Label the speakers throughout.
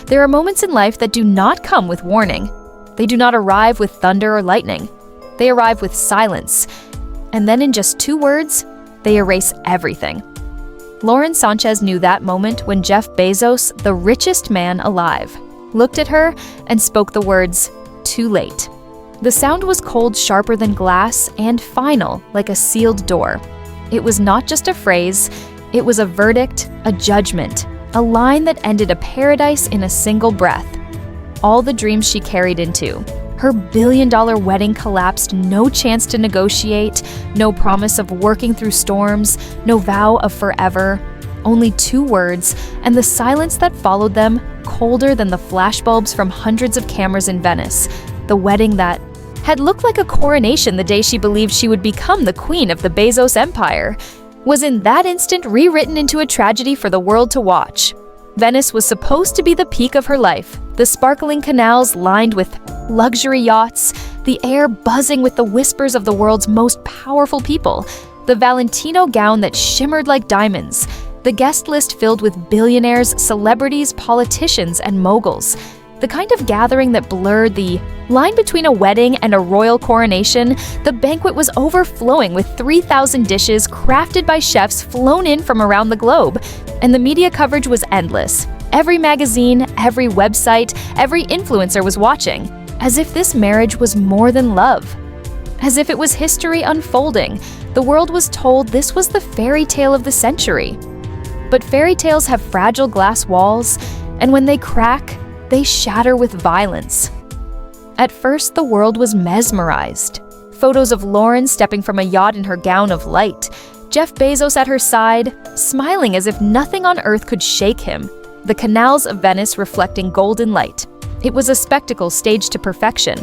Speaker 1: There are moments in life that do not come with warning. They do not arrive with thunder or lightning. They arrive with silence. And then in just 2 words, they erase everything. Lauren Sánchez knew that moment when Jeff Bezos, the richest man alive, looked at her and spoke the words, "Too late." The sound was cold, sharper than glass, and final, like a sealed door. It was not just a phrase, it was a verdict, a judgment, a line that ended a paradise in a single breath. All the dreams she carried into. Her billion-dollar wedding collapsed, no chance to negotiate, no promise of working through storms, no vow of forever. Only 2 words, and the silence that followed them, colder than the flashbulbs from hundreds of cameras in Venice. The wedding that had looked like a coronation the day she believed she would become the queen of the Bezos empire, was in that instant rewritten into a tragedy for the world to watch. Venice was supposed to be the peak of her life, the sparkling canals lined with luxury yachts, the air buzzing with the whispers of the world's most powerful people, the Valentino gown that shimmered like diamonds, the guest list filled with billionaires, celebrities, politicians, and moguls. The kind of gathering that blurred the line between a wedding and a royal coronation. The banquet was overflowing with 3,000 dishes crafted by chefs flown in from around the globe, and the media coverage was endless. Every magazine, every website, every influencer was watching, as if this marriage was more than love. As if it was history unfolding, the world was told this was the fairy tale of the century. But fairy tales have fragile glass walls, and when they crack, they shatter with violence. At first, the world was mesmerized. Photos of Lauren stepping from a yacht in her gown of light, Jeff Bezos at her side, smiling as if nothing on earth could shake him, the canals of Venice reflecting golden light. It was a spectacle staged to perfection,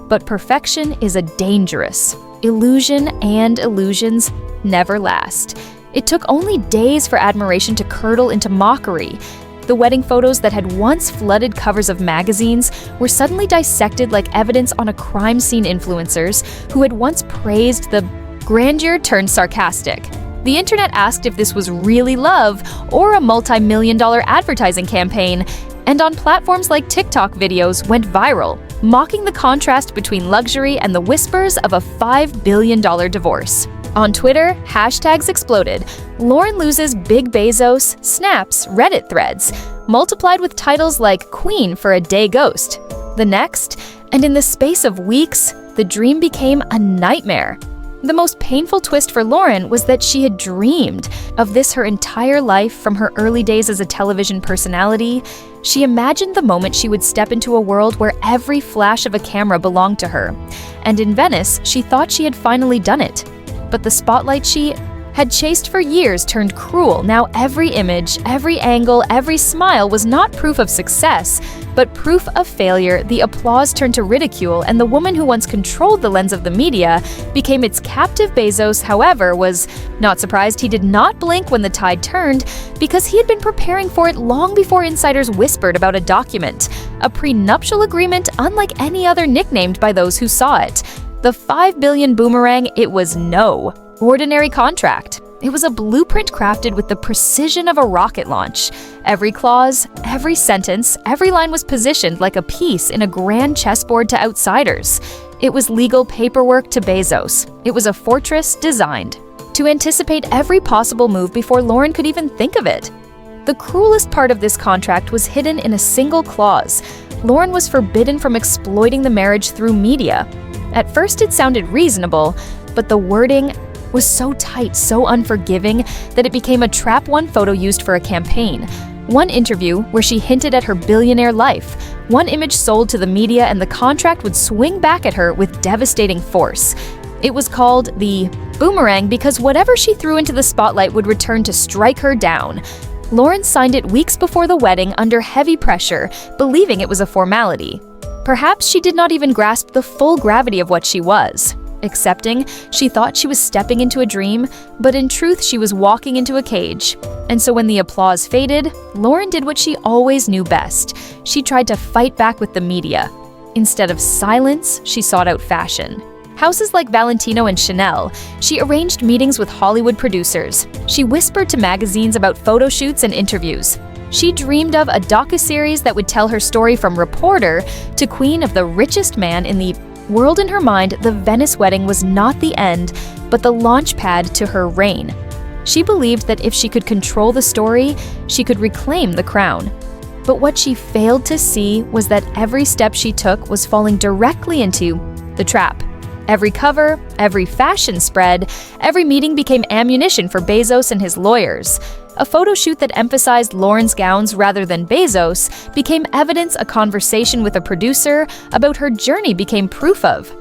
Speaker 1: but perfection is a dangerous illusion, and illusions never last. It took only days for admiration to curdle into mockery. The wedding photos that had once flooded covers of magazines were suddenly dissected like evidence on a crime scene. Influencers who had once praised the grandeur turned sarcastic. The internet asked if this was really love or a multi-million-dollar advertising campaign, and on platforms like TikTok, videos went viral, mocking the contrast between luxury and the whispers of a $5 billion divorce. On Twitter, hashtags exploded. Lauren loses Big Bezos, snaps, Reddit threads, multiplied with titles like Queen for a Day Ghost. The next, and in the space of weeks, the dream became a nightmare. The most painful twist for Lauren was that she had dreamed of this her entire life from her early days as a television personality. She imagined the moment she would step into a world where every flash of a camera belonged to her. And in Venice, she thought she had finally done it. But the spotlight she had chased for years turned cruel. Now every image, every angle, every smile was not proof of success, but proof of failure. The applause turned to ridicule, and the woman who once controlled the lens of the media became its captive. Bezos, however, was not surprised. He did not blink when the tide turned, because he had been preparing for it long before insiders whispered about a document, a prenuptial agreement unlike any other nicknamed by those who saw it. The $5 billion boomerang, it was no ordinary contract. It was a blueprint crafted with the precision of a rocket launch. Every clause, every sentence, every line was positioned like a piece in a grand chessboard to outsiders. It was legal paperwork to Bezos. It was a fortress designed to anticipate every possible move before Lauren could even think of it. The cruelest part of this contract was hidden in a single clause. Lauren was forbidden from exploiting the marriage through media. At first it sounded reasonable, but the wording was so tight, so unforgiving, that it became a trap. One photo used for a campaign, one interview where she hinted at her billionaire life, one image sold to the media, and the contract would swing back at her with devastating force. It was called the boomerang because whatever she threw into the spotlight would return to strike her down. Lauren signed it weeks before the wedding under heavy pressure, believing it was a formality. Perhaps she did not even grasp the full gravity of what she was. Accepting, she thought she was stepping into a dream, but in truth she was walking into a cage. And so when the applause faded, Lauren did what she always knew best. She tried to fight back with the media. Instead of silence, she sought out fashion. Houses like Valentino and Chanel. She arranged meetings with Hollywood producers. She whispered to magazines about photo shoots and interviews. She dreamed of a docuseries that would tell her story from reporter to queen of the richest man in the world. In her mind, the Venice wedding was not the end, but the launch pad to her reign. She believed that if she could control the story, she could reclaim the crown. But what she failed to see was that every step she took was falling directly into the trap. Every cover, every fashion spread, every meeting became ammunition for Bezos and his lawyers. A photo shoot that emphasized Lauren's gowns rather than Bezos became evidence. A conversation with a producer about her journey became proof of.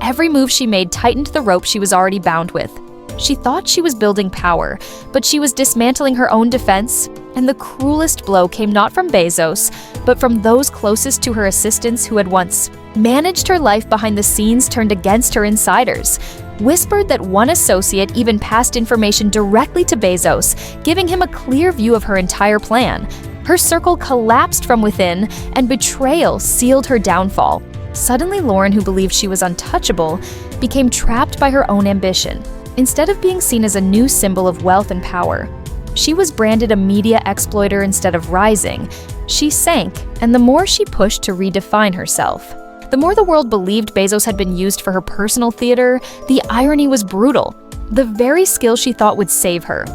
Speaker 1: Every move she made tightened the rope she was already bound with. She thought she was building power, but she was dismantling her own defense, and the cruelest blow came not from Bezos, but from those closest to her assistants who had once managed her life behind the scenes. Turned against her insiders, whispered that one associate even passed information directly to Bezos, giving him a clear view of her entire plan. Her circle collapsed from within, and betrayal sealed her downfall. Suddenly, Lauren, who believed she was untouchable, became trapped by her own ambition. Instead of being seen as a new symbol of wealth and power, she was branded a media exploiter. Instead of rising, she sank, and the more she pushed to redefine herself, the more the world believed Bezos had been used for her personal theater. The irony was brutal. The very skill she thought would save her,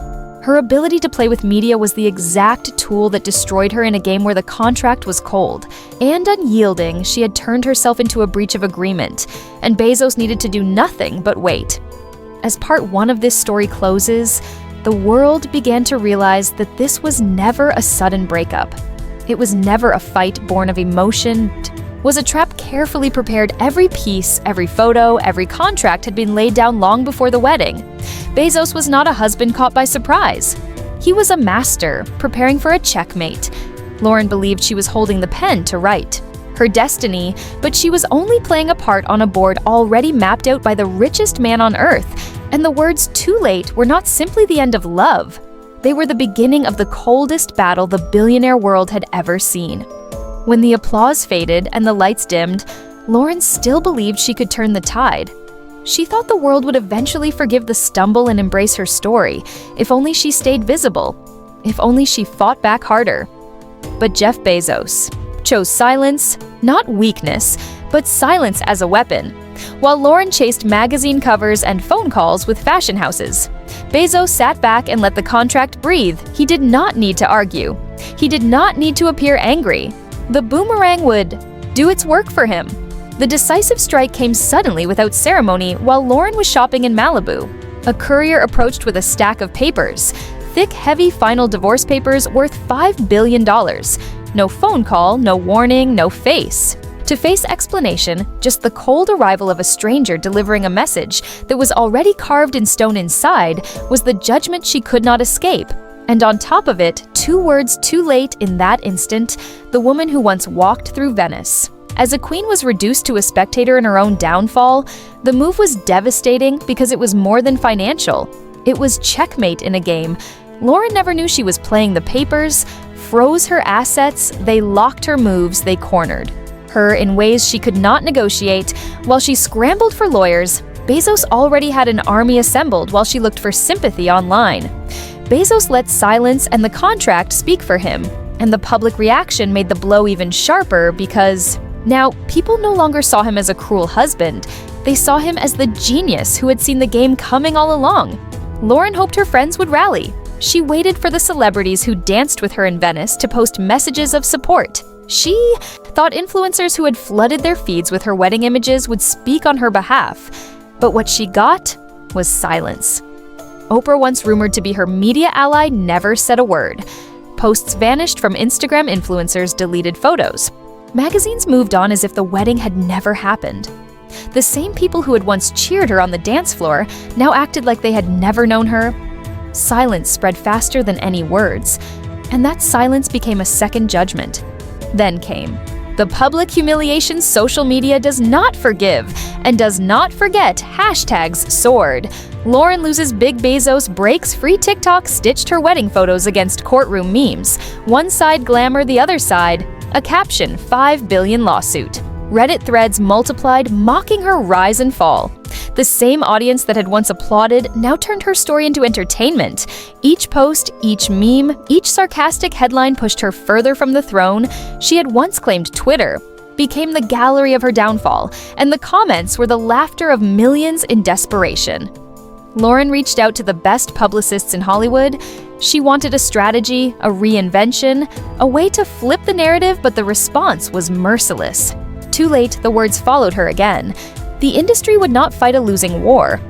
Speaker 1: her ability to play with media, was the exact tool that destroyed her in a game where the contract was cold and unyielding. She had turned herself into a breach of agreement, and Bezos needed to do nothing but wait. As part one of this story closes, the world began to realize that this was never a sudden breakup. It was never a fight born of emotion. It was a trap carefully prepared. Every piece, every photo, every contract had been laid down long before the wedding. Bezos was not a husband caught by surprise. He was a master, preparing for a checkmate. Lauren believed she was holding the pen to write her destiny, but she was only playing a part on a board already mapped out by the richest man on earth. And the words "too late" were not simply the end of love. They were the beginning of the coldest battle the billionaire world had ever seen. When the applause faded and the lights dimmed, Lauren still believed she could turn the tide. She thought the world would eventually forgive the stumble and embrace her story, if only she stayed visible, if only she fought back harder. But Jeff Bezos chose silence, not weakness, but silence as a weapon. While Lauren chased magazine covers and phone calls with fashion houses, Bezos sat back and let the contract breathe. He did not need to argue. He did not need to appear angry. The boomerang would do its work for him. The decisive strike came suddenly without ceremony while Lauren was shopping in Malibu. A courier approached with a stack of papers, thick, heavy final divorce papers worth $5 billion. No phone call, no warning, no face. To face explanation, just the cold arrival of a stranger delivering a message that was already carved in stone inside was the judgment she could not escape. And on top of it, 2 words too late. In that instant, the woman who once walked through Venice as a queen was reduced to a spectator in her own downfall. The move was devastating because it was more than financial. It was checkmate in a game. Lauren never knew she was playing. The papers froze her assets, they locked her moves, they cornered her in ways she could not negotiate. While she scrambled for lawyers, Bezos already had an army assembled while she looked for sympathy online. Bezos let silence and the contract speak for him, and the public reaction made the blow even sharper because now people no longer saw him as a cruel husband. They saw him as the genius who had seen the game coming all along. Lauren hoped her friends would rally. She waited for the celebrities who danced with her in Venice to post messages of support. She thought influencers who had flooded their feeds with her wedding images would speak on her behalf. But what she got was silence. Oprah, once rumored to be her media ally, never said a word. Posts vanished from Instagram. Influencers deleted photos. Magazines moved on as if the wedding had never happened. The same people who had once cheered her on the dance floor now acted like they had never known her. Silence spread faster than any words, and that silence became a second judgment. Then came the public humiliation. Social media does not forgive and does not forget. Hashtags soared. Lauren loses big, Bezos breaks free. TikTok stitched her wedding photos against courtroom memes. One side glamour, the other side a caption, 5 billion lawsuit. Reddit threads multiplied, mocking her rise and fall. The same audience that had once applauded now turned her story into entertainment. Each post, each meme, each sarcastic headline pushed her further from the throne she had once claimed. Twitter became the gallery of her downfall, and the comments were the laughter of millions in desperation. Lauren reached out to the best publicists in Hollywood. She wanted a strategy, a reinvention, a way to flip the narrative, but the response was merciless. Too late, the words followed her again. The industry would not fight a losing war.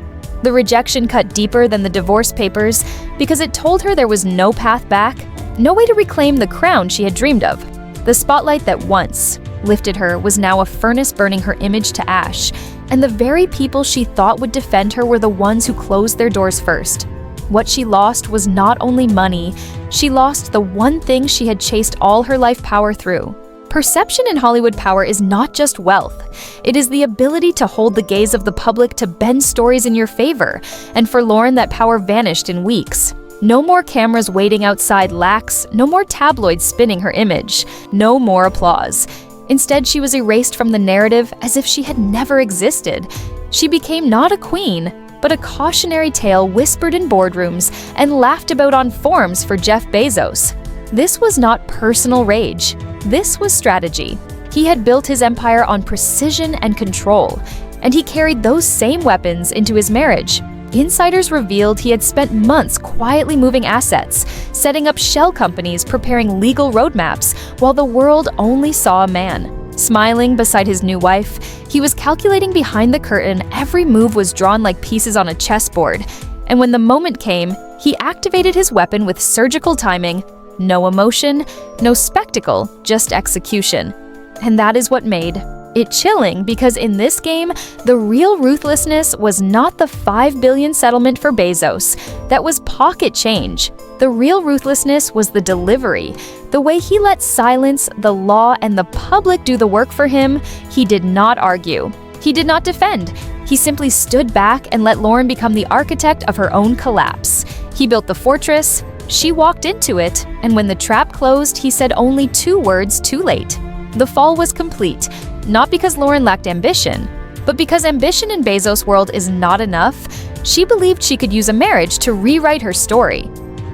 Speaker 1: The rejection cut deeper than the divorce papers because it told her there was no path back, no way to reclaim the crown she had dreamed of. The spotlight that once lifted her was now a furnace burning her image to ash, and the very people she thought would defend her were the ones who closed their doors first. What she lost was not only money, she lost the one thing she had chased all her life power through. Perception in Hollywood power is not just wealth. It is the ability to hold the gaze of the public, to bend stories in your favor. And for Lauren, that power vanished in weeks. No more cameras waiting outside lax, no more tabloids spinning her image, no more applause. Instead, she was erased from the narrative as if she had never existed. She became not a queen, but a cautionary tale whispered in boardrooms and laughed about on forums for Jeff Bezos. This was not personal rage. This was strategy. He had built his empire on precision and control, and he carried those same weapons into his marriage. Insiders revealed he had spent months quietly moving assets, setting up shell companies, preparing legal roadmaps, while the world only saw a man. Smiling beside his new wife, he was calculating behind the curtain. Every move was drawn like pieces on a chessboard. And when the moment came, he activated his weapon with surgical timing. No emotion, no spectacle, just execution. And that is what made it chilling, because in this game, the real ruthlessness was not the $5 billion settlement for Bezos. That was pocket change. The real ruthlessness was the delivery. The way he let silence, the law, and the public do the work for him. He did not argue. He did not defend. He simply stood back and let Lauren become the architect of her own collapse. He built the fortress, she walked into it, and when the trap closed, he said only 2 words too late. The fall was complete. Not because Lauren lacked ambition, but because ambition in Bezos' world is not enough. She believed she could use a marriage to rewrite her story.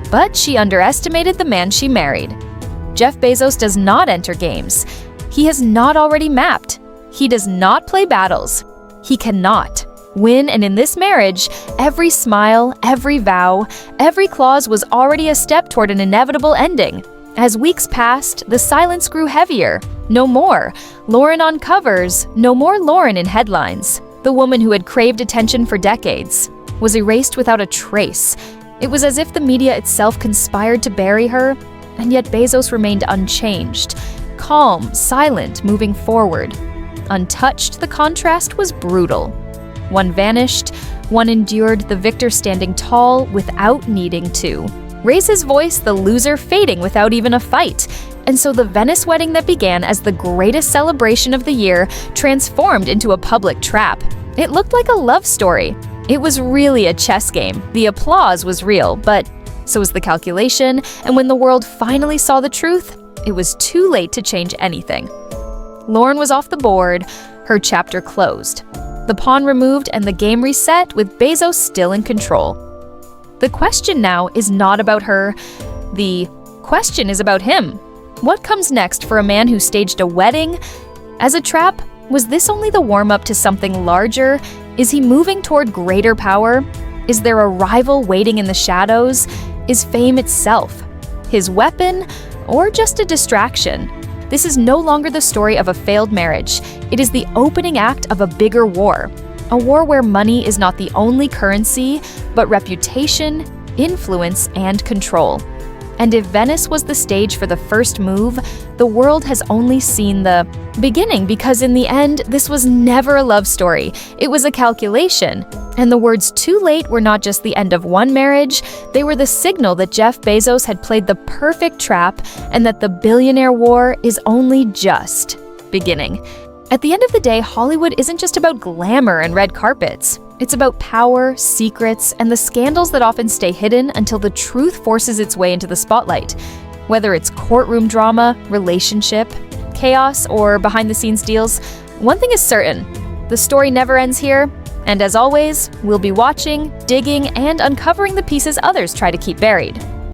Speaker 1: But she underestimated the man she married. Jeff Bezos does not enter games. He has not already mapped. He does not play battles. He cannot win, and in this marriage, every smile, every vow, every clause was already a step toward an inevitable ending. As weeks passed, the silence grew heavier. No more Lauren on covers, no more Lauren in headlines. The woman who had craved attention for decades was erased without a trace. It was as if the media itself conspired to bury her, and yet Bezos remained unchanged, calm, silent, moving forward. Untouched, the contrast was brutal. One vanished, one endured, the victor standing tall without needing to raise his voice, the loser fading without even a fight. And so the Venice wedding that began as the greatest celebration of the year transformed into a public trap. It looked like a love story. It was really a chess game. The applause was real, but so was the calculation, and when the world finally saw the truth, it was too late to change anything. Lauren was off the board, her chapter closed. The pawn removed and the game reset, with Bezos still in control. The question now is not about her. The question is about him. What comes next for a man who staged a wedding as a trap? Was this only the warm-up to something larger? Is he moving toward greater power? Is there a rival waiting in the shadows? Is fame itself his weapon, or just a distraction? This is no longer the story of a failed marriage. It is the opening act of a bigger war. A war where money is not the only currency, but reputation, influence, and control. And if Venice was the stage for the first move, the world has only seen the beginning, because in the end, this was never a love story. It was a calculation. And the words "too late" were not just the end of one marriage, they were the signal that Jeff Bezos had played the perfect trap and that the billionaire war is only just beginning. At the end of the day, Hollywood isn't just about glamour and red carpets. It's about power, secrets, and the scandals that often stay hidden until the truth forces its way into the spotlight. Whether it's courtroom drama, relationship, chaos, or behind-the-scenes deals, one thing is certain: the story never ends here, And as always, we'll be watching, digging, and uncovering the pieces others try to keep buried.